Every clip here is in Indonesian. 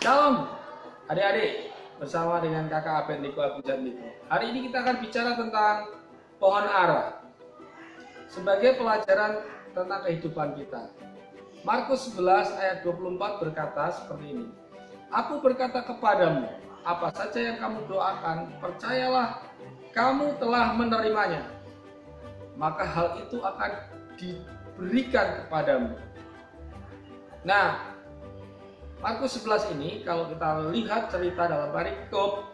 Shalom adik-adik, bersama dengan kakak Apendiko Abujandiko. Hari ini kita akan bicara tentang pohon ara sebagai pelajaran tentang kehidupan kita. Markus 11 ayat 24 berkata seperti ini. Aku berkata kepadamu, apa saja yang kamu doakan, percayalah kamu telah menerimanya, maka hal itu akan diberikan kepadamu. Nah, Markus 11 ini kalau kita lihat cerita dalam perikop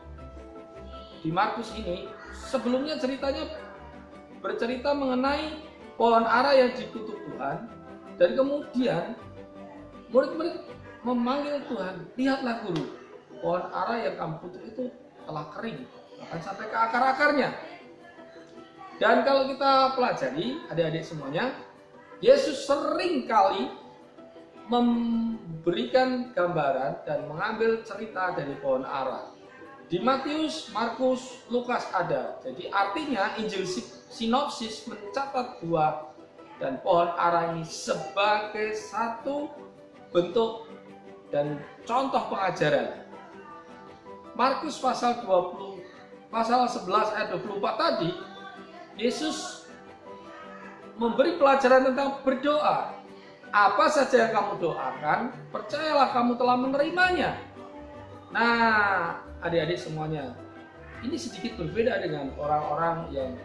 di Markus ini, sebelumnya ceritanya bercerita mengenai pohon ara yang dikutuk Tuhan, dan kemudian murid-murid memanggil Tuhan, lihatlah guru, pohon ara yang kamu kutuk itu telah kering, bahkan sampai ke akar-akarnya. Dan kalau kita pelajari adik-adik semuanya, Yesus sering kali memberikan gambaran dan mengambil cerita dari pohon ara. Di Matius, Markus, Lukas ada. Jadi artinya Injil sinopsis mencatat buah dan pohon ara ini sebagai satu bentuk dan contoh pengajaran. Markus pasal 11 ayat 24 tadi, Yesus memberi pelajaran tentang berdoa. Apa saja yang kamu doakan, percayalah kamu telah menerimanya. Nah, adik-adik semuanya, ini sedikit berbeda dengan orang-orang yang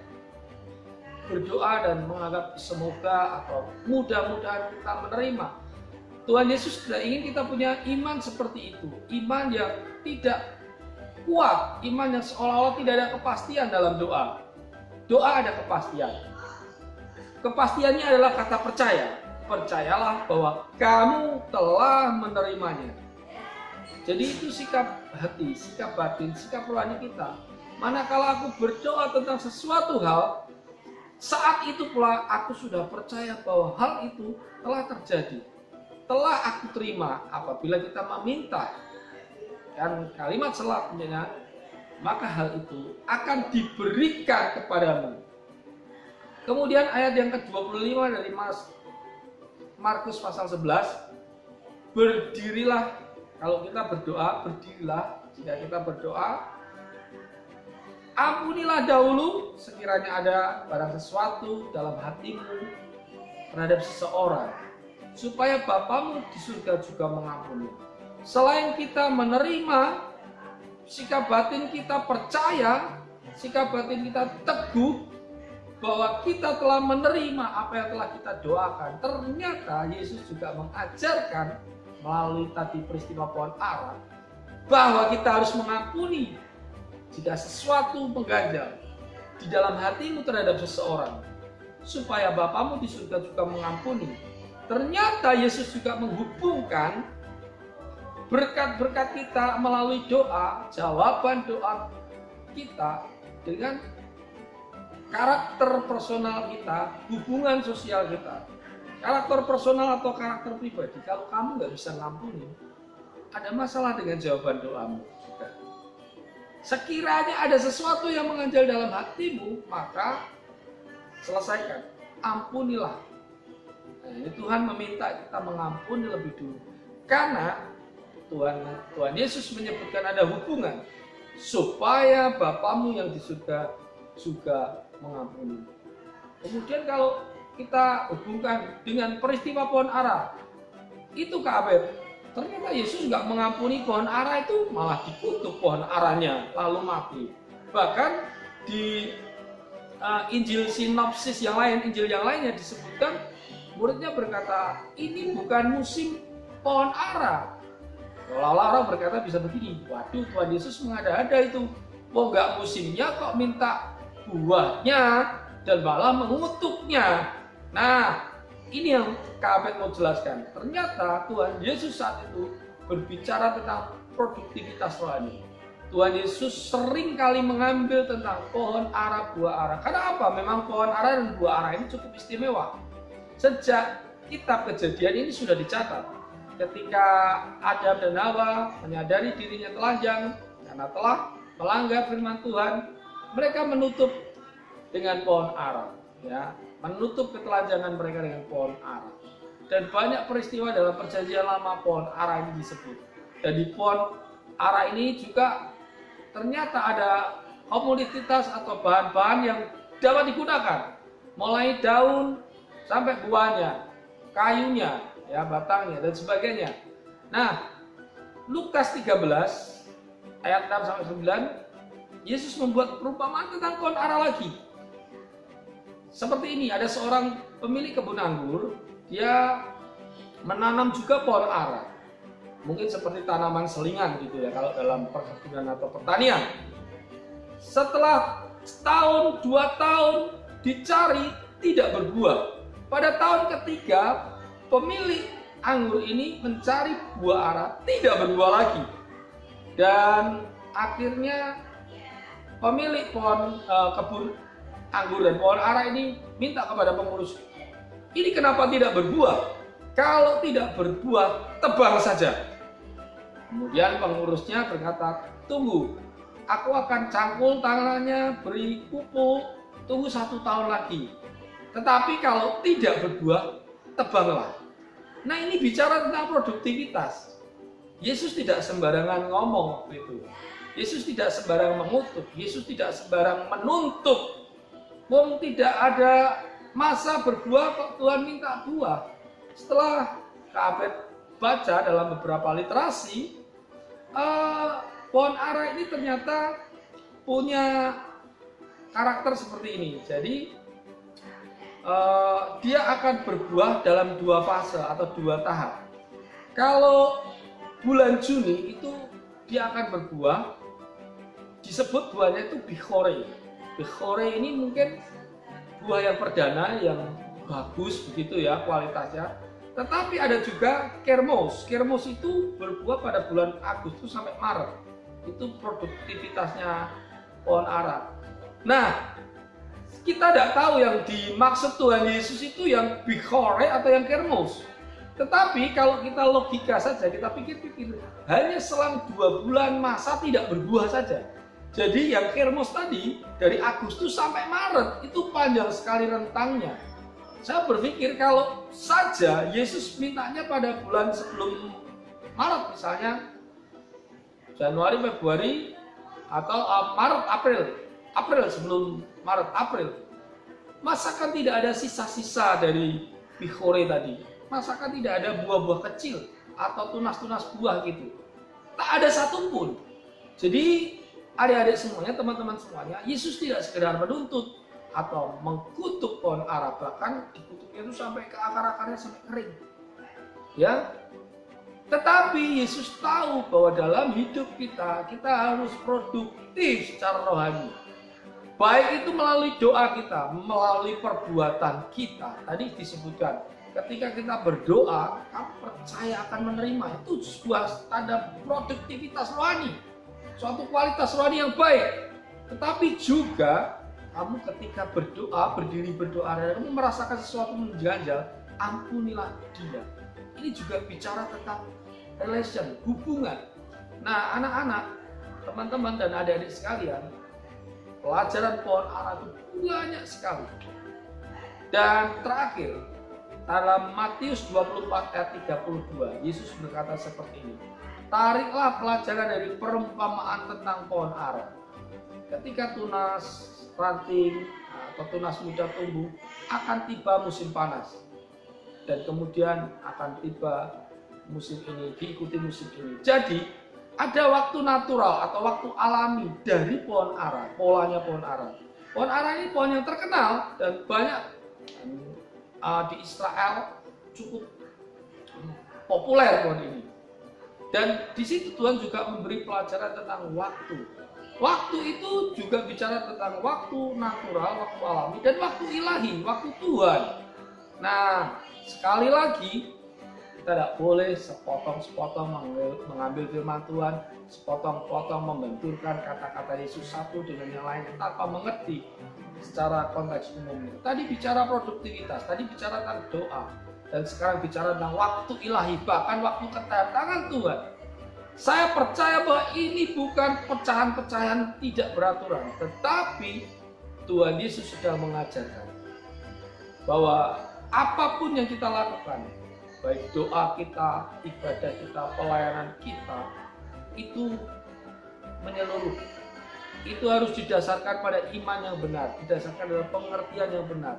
berdoa dan menganggap semoga atau mudah-mudahan kita menerima. Tuhan Yesus tidak ingin kita punya iman seperti itu. Iman yang tidak kuat, iman yang seolah-olah tidak ada kepastian dalam doa. Doa ada kepastian. Kepastiannya adalah kata percaya. Percayalah bahwa kamu telah menerimanya. Jadi itu sikap hati, sikap batin, sikap rohani kita. Manakala aku berdoa tentang sesuatu hal, saat itu pula aku sudah percaya bahwa hal itu telah terjadi, telah aku terima apabila kita meminta. Dan kalimat selanjutnya, maka hal itu akan diberikan kepadamu. Kemudian ayat yang ke-25 dari Markus pasal 11, berdirilah. Kalau kita berdoa, berdirilah. Jika kita berdoa, ampunilah dahulu sekiranya ada barang sesuatu dalam hatimu terhadap seseorang, supaya Bapamu di surga juga mengampuni. Selain kita menerima, sikap batin kita percaya, sikap batin kita teguh bahwa kita telah menerima apa yang telah kita doakan. Ternyata Yesus juga mengajarkan melalui tadi peristiwa pohon ara bahwa kita harus mengampuni jika sesuatu mengganjal di dalam hatimu terhadap seseorang, supaya Bapamu di surga juga mengampuni. Ternyata Yesus juga menghubungkan berkat-berkat kita melalui doa, jawaban doa kita dengan karakter personal kita, hubungan sosial kita. Karakter personal atau karakter pribadi, kalau kamu nggak bisa ngampuni, ada masalah dengan jawaban doamu juga. Sekiranya ada sesuatu yang mengganjal dalam hatimu, maka selesaikan, ampunilah. Nah, ini Tuhan meminta kita mengampuni lebih dulu, karena Tuhan Yesus menyebutkan ada hubungan supaya Bapamu yang di surga juga mengampuni. Kemudian kalau kita hubungkan dengan peristiwa pohon ara, itu Kak ternyata Yesus nggak mengampuni pohon ara itu, malah dikutuk pohon aranya lalu mati. Bahkan di Injil sinopsis yang lain, Injil yang lainnya disebutkan muridnya berkata ini bukan musim pohon ara. Seolah-olah orang berkata bisa begini, waduh Tuhan Yesus mengada-ada itu, nggak musimnya kok minta buahnya dan malah mengutuknya. Nah, ini yang Kak mau jelaskan. Ternyata Tuhan Yesus saat itu berbicara tentang produktivitas rohani. Tuhan Yesus sering kali mengambil tentang pohon ara, buah ara. Karena apa? Memang pohon ara dan buah ara ini cukup istimewa. Sejak kitab Kejadian ini sudah dicatat. Ketika Adam dan Hawa menyadari dirinya telanjang karena telah melanggar firman Tuhan, mereka menutup dengan pohon ara, ya, menutup ketelanjangan mereka dengan pohon ara. Dan banyak peristiwa dalam Perjanjian Lama pohon ara ini disebut. Dan di pohon ara ini juga ternyata ada komoditas atau bahan-bahan yang dapat digunakan, mulai daun sampai buahnya, kayunya, ya batangnya dan sebagainya. Nah, Lukas 13 ayat 6 sampai 9, Yesus membuat perumpamaan tentang pohon ara lagi. Seperti ini, ada seorang pemilik kebun anggur, dia menanam juga pohon ara. Mungkin seperti tanaman selingan gitu ya kalau dalam perkebunan atau pertanian. Setelah setahun, 2 tahun dicari tidak berbuah. Pada tahun ketiga, pemilik anggur ini mencari buah ara, tidak berbuah lagi. Dan akhirnya pemilik kebun anggur dan pohon ara ini minta kepada pengurus, ini kenapa tidak berbuah? Kalau tidak berbuah, tebang saja. Kemudian pengurusnya berkata, tunggu, aku akan cangkul tangannya, beri pupuk, tunggu 1 tahun lagi. Tetapi kalau tidak berbuah, tebanglah. Nah, ini bicara tentang produktivitas. Yesus tidak sembarangan ngomong waktu itu. Yesus tidak sembarangan mengutuk. Yesus tidak sembarangan menuntut. Wong tidak ada masa berbuah kok Tuhan minta buah. Setelah Kak Abed baca dalam beberapa literasi, pohon ara ini ternyata punya karakter seperti ini. Jadi dia akan berbuah dalam 2 fase atau 2 tahap. Kalau bulan Juni itu dia akan berbuah, disebut buahnya itu bikhore. Bikhore ini mungkin buah yang perdana yang bagus begitu ya kualitasnya. Tetapi ada juga kermos. Kermos itu berbuah pada bulan Agustus sampai Maret. Itu produktivitasnya pohon ara. Nah, kita tidak tahu yang dimaksud Tuhan Yesus itu yang bikhore atau yang kermos. Tetapi kalau kita logika saja, kita pikir-pikir, hanya selang 2 bulan masa tidak berbuah saja. Jadi yang kermos tadi dari Agustus sampai Maret itu panjang sekali rentangnya. Saya berpikir kalau saja Yesus mintanya pada bulan sebelum Maret, misalnya Januari, Februari, atau Maret, April sebelum Maret, April. Masakan tidak ada sisa-sisa dari bikhore tadi. Masakan tidak ada buah-buah kecil atau tunas-tunas buah gitu. Tak ada satupun. Jadi adik-adik semuanya, teman-teman semuanya, Yesus tidak sekedar menuntut atau mengkutuk pohon ara, bahkan dikutuknya itu sampai ke akar-akarnya sampai kering. Ya. Tetapi Yesus tahu bahwa dalam hidup kita harus produktif secara rohani. Baik itu melalui doa kita, melalui perbuatan kita. Tadi disebutkan, ketika kita berdoa, kamu percaya akan menerima. Itu sebuah tanda produktivitas rohani. Suatu kualitas rohani yang baik. Tetapi juga, kamu ketika berdoa, berdiri berdoa, dan kamu merasakan sesuatu mengganjal, ampunilah dia. Ini juga bicara tentang relation, hubungan. Nah, anak-anak, teman-teman dan adik-adik sekalian, pelajaran pohon ara itu banyak sekali. Dan terakhir, dalam Matius 24 ayat 32, Yesus berkata seperti ini. Tariklah pelajaran dari perumpamaan tentang pohon ara. Ketika tunas ranting atau tunas muda tumbuh, akan tiba musim panas. Dan kemudian akan tiba musim ini, diikuti musim ini. Jadi, ada waktu natural atau waktu alami dari pohon ara, polanya pohon ara. Pohon ara ini pohon yang terkenal dan banyak di Israel cukup populer pohon ini. Dan di situ Tuhan juga memberi pelajaran tentang waktu. Waktu itu juga bicara tentang waktu natural, waktu alami, dan waktu ilahi, waktu Tuhan. Nah, sekali lagi, kita tidak boleh sepotong-sepotong mengambil firman Tuhan, sepotong-potong membenturkan kata-kata Yesus satu dengan yang lain tanpa mengerti secara konteks umumnya. Tadi bicara produktivitas, tadi bicara tentang doa, dan sekarang bicara tentang waktu ilahi, bahkan waktu kedatangan Tuhan. Saya percaya bahwa ini bukan pecahan-pecahan tidak beraturan, tetapi Tuhan Yesus sudah mengajarkan bahwa apapun yang kita lakukan, baik doa kita, ibadah kita, pelayanan kita, itu menyeluruh. Itu harus didasarkan pada iman yang benar, didasarkan pada pengertian yang benar,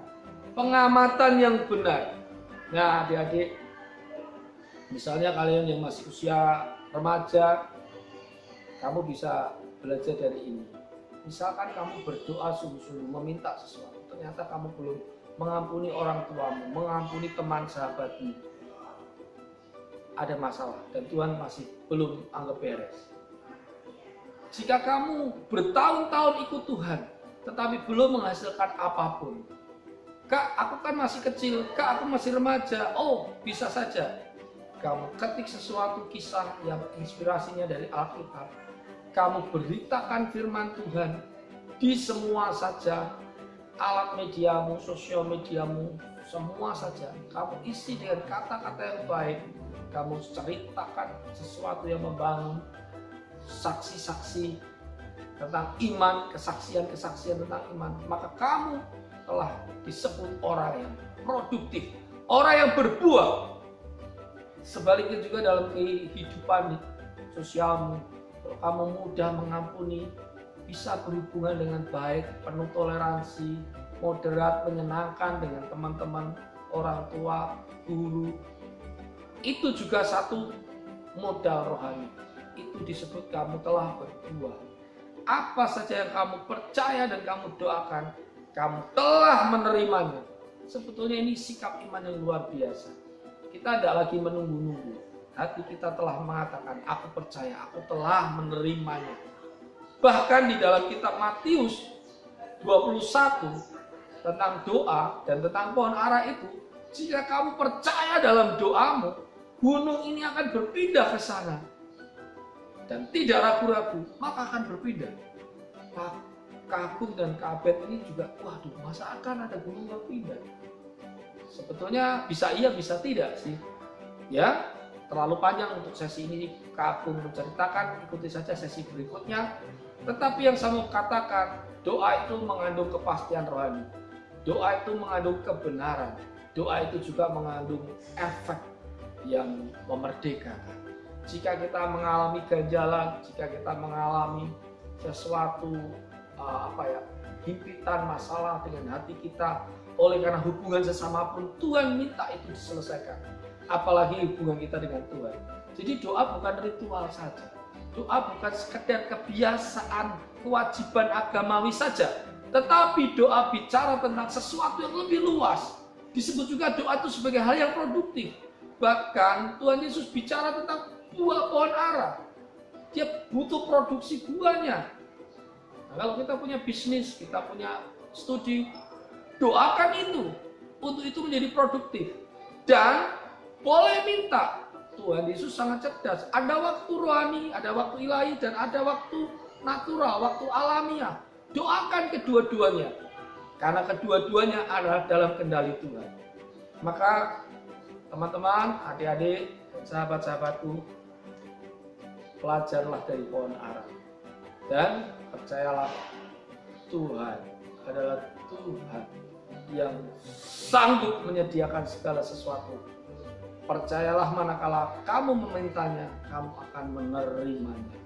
pengamatan yang benar. Nah, adik-adik, misalnya kalian yang masih usia remaja, kamu bisa belajar dari ini. Misalkan kamu berdoa sungguh-sungguh meminta sesuatu, ternyata kamu belum mengampuni orang tuamu, mengampuni teman sahabatmu, ada masalah dan Tuhan masih belum anggap beres. Jika kamu bertahun-tahun ikut Tuhan, tetapi belum menghasilkan apapun, Kak, aku kan masih kecil, Kak, aku masih remaja. Oh, bisa saja kamu ketik sesuatu kisah yang inspirasinya dari Alkitab. Kamu beritakan firman Tuhan di semua saja alat mediamu, sosial mediamu, semua saja. Kamu isi dengan kata-kata yang baik. Kamu ceritakan sesuatu yang membangun, saksi-saksi tentang iman, kesaksian-kesaksian tentang iman. Maka kamu telah disebut orang yang produktif, orang yang berbuah. Sebaliknya juga dalam kehidupan sosialmu, kalau kamu mudah mengampuni, bisa berhubungan dengan baik, penuh toleransi, moderat, menyenangkan dengan teman-teman, orang tua, guru. Itu juga satu modal rohani. Itu disebut kamu telah berbuah. Apa saja yang kamu percaya dan kamu doakan, kamu telah menerimanya. Sebetulnya ini sikap iman yang luar biasa. Kita tidak lagi menunggu-nunggu. Hati kita telah mengatakan, aku percaya, aku telah menerimanya. Bahkan di dalam kitab Matius 21 tentang doa dan tentang pohon ara itu, jika kamu percaya dalam doamu, gunung ini akan berpindah ke sana. Dan tidak ragu-ragu, maka akan berpindah. Kagum dan Kabed ini juga, waduh, masa akan ada gunung yang pindah? Sebetulnya bisa iya, bisa tidak sih. Ya, terlalu panjang untuk sesi ini Kagum menceritakan, ikuti saja sesi berikutnya. Tetapi yang saya mau katakan, doa itu mengandung kepastian rohani. Doa itu mengandung kebenaran. Doa itu juga mengandung efek yang memerdekakan. Jika kita mengalami ganjalan, jika kita mengalami sesuatu himpitan masalah dengan hati kita, oleh karena hubungan sesama pun Tuhan minta itu diselesaikan. Apalagi hubungan kita dengan Tuhan. Jadi doa bukan ritual saja. Doa bukan sekedar kebiasaan, kewajiban agamawi saja. Tetapi doa bicara tentang sesuatu yang lebih luas. Disebut juga doa itu sebagai hal yang produktif. Bahkan Tuhan Yesus bicara tentang buah pohon ara. Dia butuh produksi buahnya. Nah, kalau kita punya bisnis, kita punya studi, doakan itu. Untuk itu menjadi produktif. Dan boleh minta. Tuhan Yesus sangat cerdas. Ada waktu rohani, ada waktu ilahi, dan ada waktu natural, waktu alamiah. Doakan kedua-duanya. Karena kedua-duanya adalah dalam kendali Tuhan. Maka teman-teman, adik-adik, sahabat-sahabatku, belajarlah dari pohon ara. Dan percayalah, Tuhan adalah Tuhan yang sanggup menyediakan segala sesuatu. Percayalah manakala kamu memintanya, kamu akan menerimanya.